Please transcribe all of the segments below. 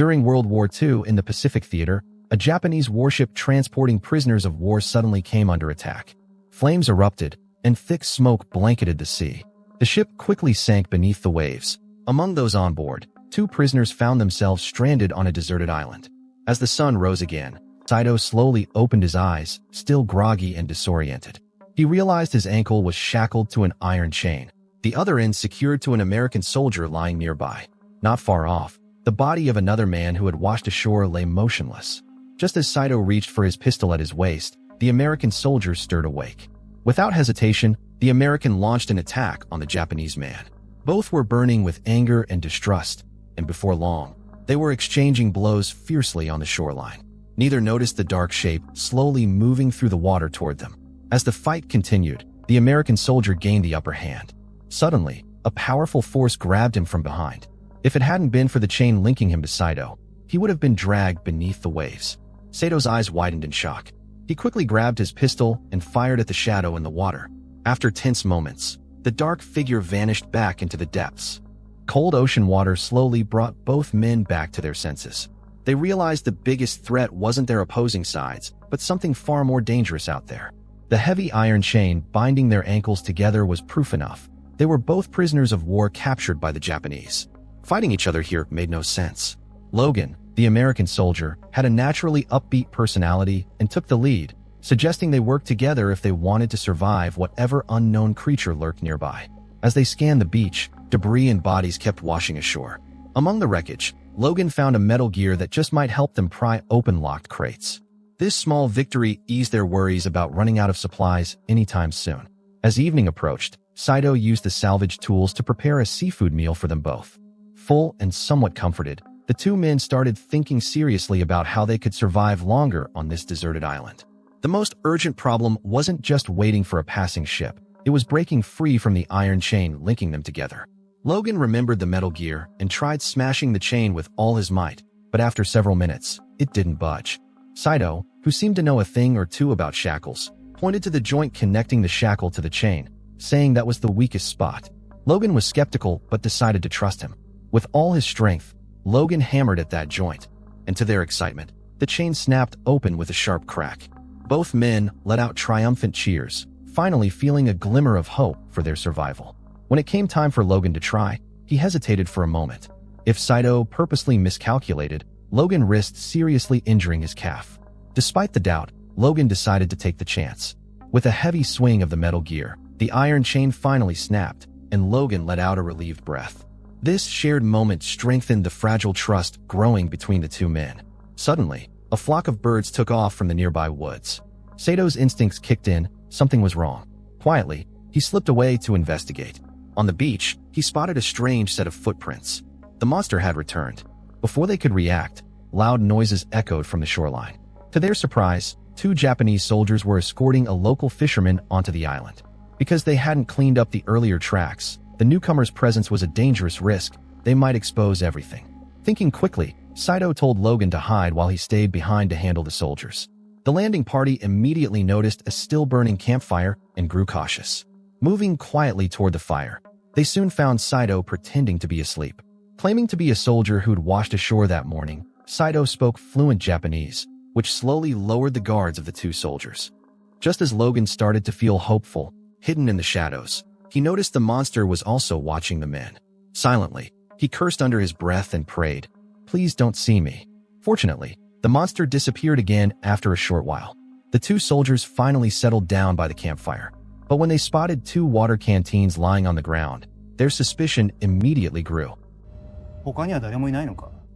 During World War II in the Pacific Theater, a Japanese warship transporting prisoners of war suddenly came under attack. Flames erupted, and thick smoke blanketed the sea. The ship quickly sank beneath the waves. Among those on board, 2 prisoners found themselves stranded on a deserted island. As the sun rose again, Saito slowly opened his eyes, still groggy and disoriented. He realized his ankle was shackled to an iron chain, the other end secured to an American soldier lying nearby. Not far off, the body of another man who had washed ashore lay motionless. Just as Saito reached for his pistol at his waist, the American soldier stirred awake. Without hesitation, the American launched an attack on the Japanese man. Both were burning with anger and distrust, and before long, they were exchanging blows fiercely on the shoreline. Neither noticed the dark shape slowly moving through the water toward them. As the fight continued, the American soldier gained the upper hand. Suddenly, a powerful force grabbed him from behind. If it hadn't been for the chain linking him to Saito, he would have been dragged beneath the waves. Saito's eyes widened in shock. He quickly grabbed his pistol and fired at the shadow in the water. After tense moments, the dark figure vanished back into the depths. Cold ocean water slowly brought both men back to their senses. They realized the biggest threat wasn't their opposing sides, but something far more dangerous out there. The heavy iron chain binding their ankles together was proof enough. They were both prisoners of war captured by the Japanese. Fighting each other here made no sense. Logan, the American soldier, had a naturally upbeat personality and took the lead, suggesting they work together if they wanted to survive whatever unknown creature lurked nearby. As they scanned the beach, debris and bodies kept washing ashore. Among the wreckage, Logan found a metal gear that just might help them pry open locked crates. This small victory eased their worries about running out of supplies anytime soon. As evening approached, Saito used the salvaged tools to prepare a seafood meal for them both. Full and somewhat comforted, the 2 men started thinking seriously about how they could survive longer on this deserted island. The most urgent problem wasn't just waiting for a passing ship. It was breaking free from the iron chain linking them together. Logan remembered the metal gear and tried smashing the chain with all his might, but after several minutes, it didn't budge. Saito, who seemed to know a thing or two about shackles, pointed to the joint connecting the shackle to the chain, saying that was the weakest spot. Logan was skeptical but decided to trust him. With all his strength, Logan hammered at that joint, and to their excitement, the chain snapped open with a sharp crack. Both men let out triumphant cheers, finally feeling a glimmer of hope for their survival. When it came time for Logan to try, he hesitated for a moment. If Saito purposely miscalculated, Logan risked seriously injuring his calf. Despite the doubt, Logan decided to take the chance. With a heavy swing of the metal gear, the iron chain finally snapped, and Logan let out a relieved breath. This shared moment strengthened the fragile trust growing between the 2 men. Suddenly, a flock of birds took off from the nearby woods. Saito's instincts kicked in. Something was wrong. Quietly, he slipped away to investigate. On the beach, he spotted a strange set of footprints. The monster had returned. Before they could react, loud noises echoed from the shoreline. To their surprise, 2 Japanese soldiers were escorting a local fisherman onto the island. Because they hadn't cleaned up the earlier tracks, the newcomer's presence was a dangerous risk. They might expose everything. Thinking quickly, Saito told Logan to hide while he stayed behind to handle the soldiers. The landing party immediately noticed a still-burning campfire and grew cautious. Moving quietly toward the fire, they soon found Saito pretending to be asleep. Claiming to be a soldier who'd washed ashore that morning, Saito spoke fluent Japanese, which slowly lowered the guards of the 2 soldiers. Just as Logan started to feel hopeful, hidden in the shadows, he noticed the monster was also watching the men. Silently, he cursed under his breath and prayed, "Please don't see me." Fortunately, the monster disappeared again after a short while. The 2 soldiers finally settled down by the campfire. But when they spotted 2 water canteens lying on the ground, their suspicion immediately grew.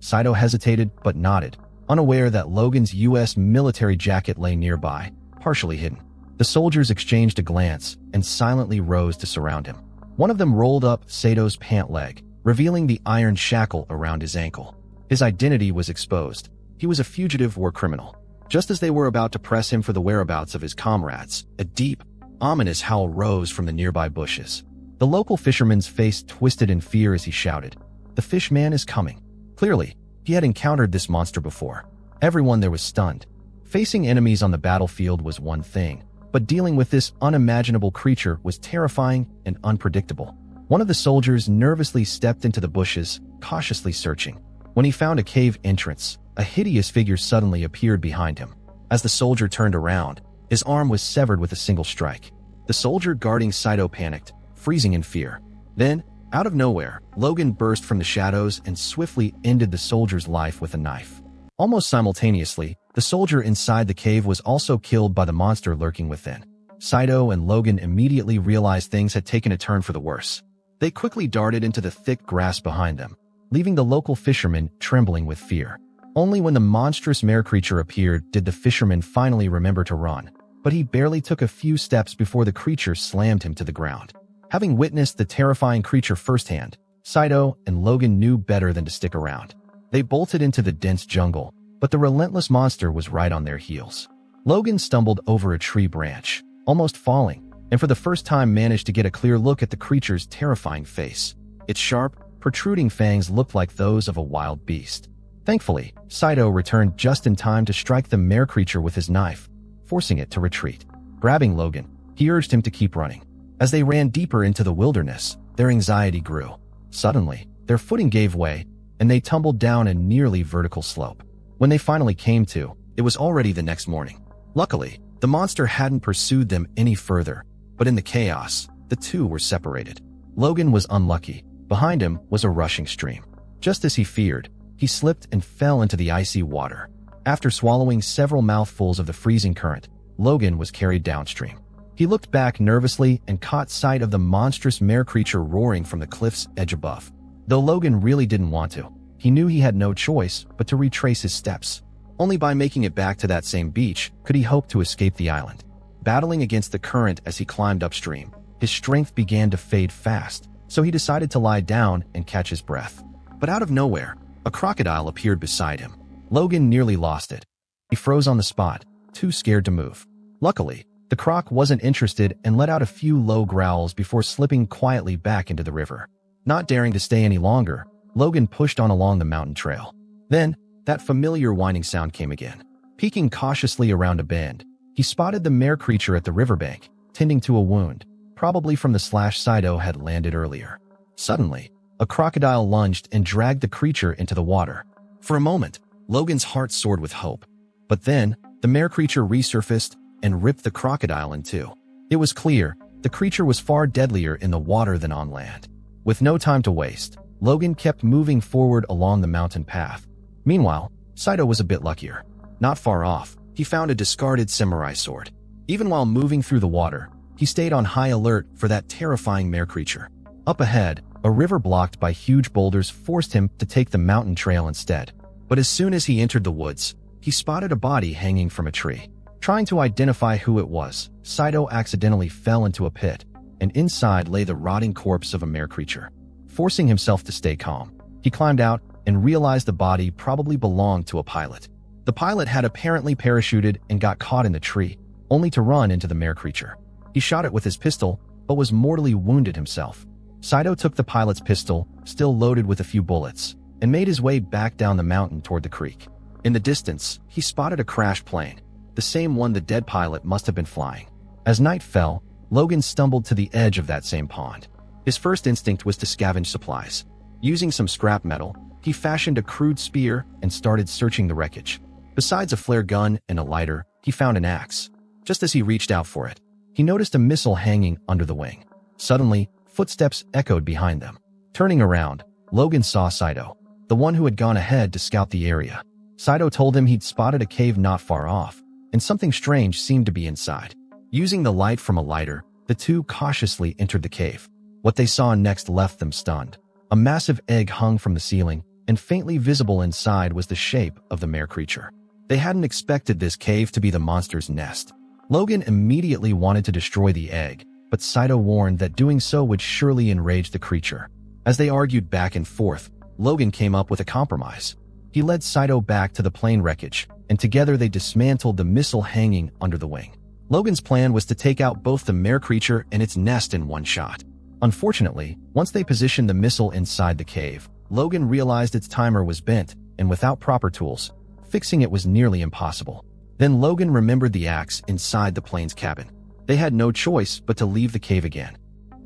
Saito hesitated but nodded, unaware that Logan's U.S. military jacket lay nearby, partially hidden. The soldiers exchanged a glance and silently rose to surround him. One of them rolled up Saito's pant leg, revealing the iron shackle around his ankle. His identity was exposed. He was a fugitive war criminal. Just as they were about to press him for the whereabouts of his comrades, a deep, ominous howl rose from the nearby bushes. The local fisherman's face twisted in fear as he shouted, "The fish man is coming." Clearly, he had encountered this monster before. Everyone there was stunned. Facing enemies on the battlefield was one thing, but dealing with this unimaginable creature was terrifying and unpredictable. One of the soldiers nervously stepped into the bushes, cautiously searching. When he found a cave entrance, a hideous figure suddenly appeared behind him. As the soldier turned around, his arm was severed with a single strike. The soldier guarding Saito panicked, freezing in fear. Then, out of nowhere, Logan burst from the shadows and swiftly ended the soldier's life with a knife. Almost simultaneously, the soldier inside the cave was also killed by the monster lurking within. Saito and Logan immediately realized things had taken a turn for the worse. They quickly darted into the thick grass behind them, leaving the local fishermen trembling with fear. Only when the monstrous mare creature appeared did the fisherman finally remember to run, but he barely took a few steps before the creature slammed him to the ground. Having witnessed the terrifying creature firsthand, Saito and Logan knew better than to stick around. They bolted into the dense jungle, but the relentless monster was right on their heels. Logan stumbled over a tree branch, almost falling, and for the first time managed to get a clear look at the creature's terrifying face. Its sharp, protruding fangs looked like those of a wild beast. Thankfully, Saito returned just in time to strike the mare creature with his knife, forcing it to retreat. Grabbing Logan, he urged him to keep running. As they ran deeper into the wilderness, their anxiety grew. Suddenly, their footing gave way, and they tumbled down a nearly vertical slope. When they finally came to, it was already the next morning. Luckily, the monster hadn't pursued them any further, but in the chaos, the two were separated. Logan was unlucky. Behind him was a rushing stream. Just as he feared, he slipped and fell into the icy water. After swallowing several mouthfuls of the freezing current, Logan was carried downstream. He looked back nervously and caught sight of the monstrous mare creature roaring from the cliff's edge above. Though Logan really didn't want to, he knew he had no choice but to retrace his steps. Only by making it back to that same beach could he hope to escape the island. Battling against the current as he climbed upstream, his strength began to fade fast, so he decided to lie down and catch his breath. But out of nowhere, a crocodile appeared beside him. Logan nearly lost it. He froze on the spot, too scared to move. Luckily, the croc wasn't interested and let out a few low growls before slipping quietly back into the river. Not daring to stay any longer, Logan pushed on along the mountain trail. Then, that familiar whining sound came again. Peeking cautiously around a bend, he spotted the mare creature at the riverbank, tending to a wound, probably from the slash Saito had landed earlier. Suddenly, a crocodile lunged and dragged the creature into the water. For a moment, Logan's heart soared with hope. But then, the mare creature resurfaced and ripped the crocodile in two. It was clear the creature was far deadlier in the water than on land. With no time to waste, Logan kept moving forward along the mountain path. Meanwhile, Saito was a bit luckier. Not far off, he found a discarded samurai sword. Even while moving through the water, he stayed on high alert for that terrifying mare creature. Up ahead, a river blocked by huge boulders forced him to take the mountain trail instead. But as soon as he entered the woods, he spotted a body hanging from a tree. Trying to identify who it was, Saito accidentally fell into a pit, and inside lay the rotting corpse of a mare creature. Forcing himself to stay calm, he climbed out and realized the body probably belonged to a pilot. The pilot had apparently parachuted and got caught in the tree, only to run into the mare creature. He shot it with his pistol, but was mortally wounded himself. Saito took the pilot's pistol, still loaded with a few bullets, and made his way back down the mountain toward the creek. In the distance, he spotted a crashed plane, the same one the dead pilot must have been flying. As night fell, Logan stumbled to the edge of that same pond. His first instinct was to scavenge supplies. Using some scrap metal, he fashioned a crude spear and started searching the wreckage. Besides a flare gun and a lighter, he found an axe. Just as he reached out for it, he noticed a missile hanging under the wing. Suddenly, footsteps echoed behind them. Turning around, Logan saw Saito, the one who had gone ahead to scout the area. Saito told him he'd spotted a cave not far off, and something strange seemed to be inside. Using the light from a lighter, the two cautiously entered the cave. What they saw next left them stunned. A massive egg hung from the ceiling, and faintly visible inside was the shape of the mare creature. They hadn't expected this cave to be the monster's nest. Logan immediately wanted to destroy the egg, but Saito warned that doing so would surely enrage the creature. As they argued back and forth, Logan came up with a compromise. He led Saito back to the plane wreckage, and together they dismantled the missile hanging under the wing. Logan's plan was to take out both the mare creature and its nest in one shot. Unfortunately, once they positioned the missile inside the cave, Logan realized its timer was bent, and without proper tools, fixing it was nearly impossible. Then Logan remembered the axe inside the plane's cabin. They had no choice but to leave the cave again.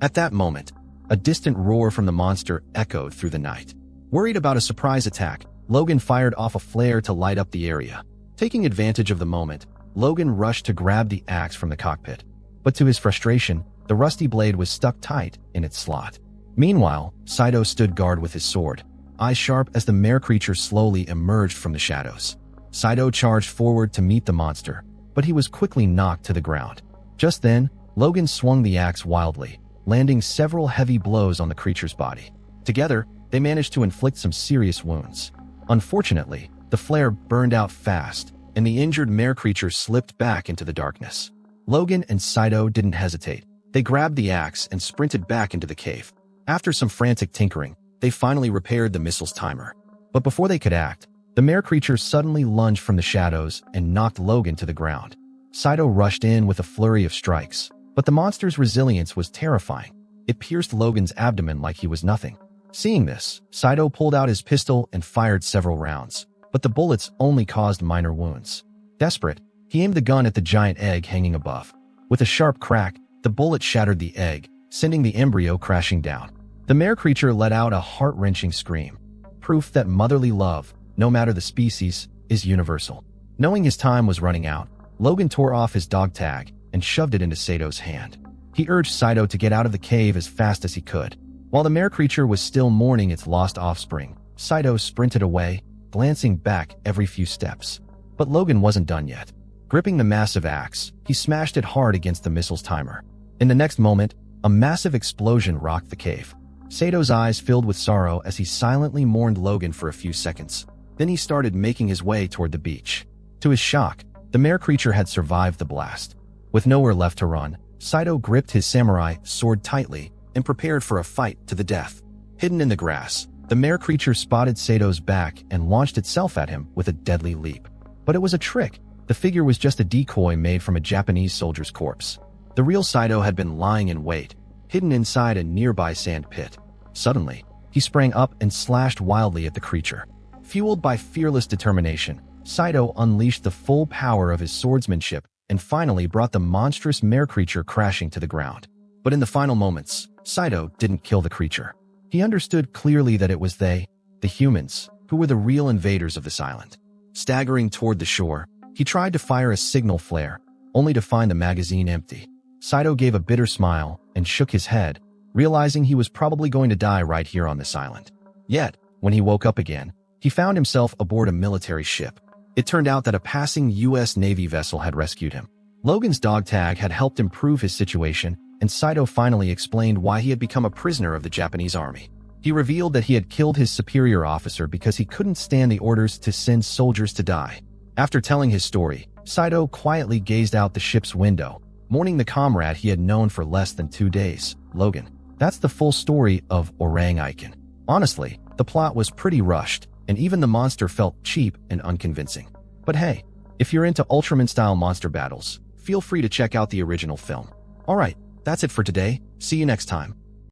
At that moment, a distant roar from the monster echoed through the night. Worried about a surprise attack, Logan fired off a flare to light up the area. Taking advantage of the moment, Logan rushed to grab the axe from the cockpit. But to his frustration, the rusty blade was stuck tight in its slot. Meanwhile, Saito stood guard with his sword, eyes sharp as the mare creature slowly emerged from the shadows. Saito charged forward to meet the monster, but he was quickly knocked to the ground. Just then, Logan swung the axe wildly, landing several heavy blows on the creature's body. Together, they managed to inflict some serious wounds. Unfortunately, the flare burned out fast, and the injured mare creature slipped back into the darkness. Logan and Saito didn't hesitate. They grabbed the axe and sprinted back into the cave. After some frantic tinkering, they finally repaired the missile's timer. But before they could act, the mare creature suddenly lunged from the shadows and knocked Logan to the ground. Saito rushed in with a flurry of strikes, but the monster's resilience was terrifying. It pierced Logan's abdomen like he was nothing. Seeing this, Saito pulled out his pistol and fired several rounds, but the bullets only caused minor wounds. Desperate, he aimed the gun at the giant egg hanging above. With a sharp crack, the bullet shattered the egg, sending the embryo crashing down. The mare creature let out a heart-wrenching scream, proof that motherly love, no matter the species, is universal. Knowing his time was running out, Logan tore off his dog tag and shoved it into Sato's hand. He urged Saito to get out of the cave as fast as he could. While the mare creature was still mourning its lost offspring, Saito sprinted away, glancing back every few steps. But Logan wasn't done yet. Gripping the massive axe, he smashed it hard against the missile's timer. In the next moment, a massive explosion rocked the cave. Sato's eyes filled with sorrow as he silently mourned Logan for a few seconds. Then he started making his way toward the beach. To his shock, the mare creature had survived the blast. With nowhere left to run, Saito gripped his samurai sword tightly and prepared for a fight to the death. Hidden in the grass, the mare creature spotted Sato's back and launched itself at him with a deadly leap. But it was a trick. The figure was just a decoy made from a Japanese soldier's corpse. The real Saito had been lying in wait, hidden inside a nearby sand pit. Suddenly, he sprang up and slashed wildly at the creature. Fueled by fearless determination, Saito unleashed the full power of his swordsmanship and finally brought the monstrous mare creature crashing to the ground. But in the final moments, Saito didn't kill the creature. He understood clearly that it was they, the humans, who were the real invaders of this island. Staggering toward the shore, he tried to fire a signal flare, only to find the magazine empty. Saito gave a bitter smile and shook his head, realizing he was probably going to die right here on this island. Yet, when he woke up again, he found himself aboard a military ship. It turned out that a passing U.S. Navy vessel had rescued him. Logan's dog tag had helped improve his situation, and Saito finally explained why he had become a prisoner of the Japanese army. He revealed that he had killed his superior officer because he couldn't stand the orders to send soldiers to die. After telling his story, Saito quietly gazed out the ship's window, mourning the comrade he had known for less than 2 days, Logan. That's the full story of Orang Aiken. Honestly, the plot was pretty rushed, and even the monster felt cheap and unconvincing. But hey, if you're into Ultraman-style monster battles, feel free to check out the original film. Alright, that's it for today. See you next time.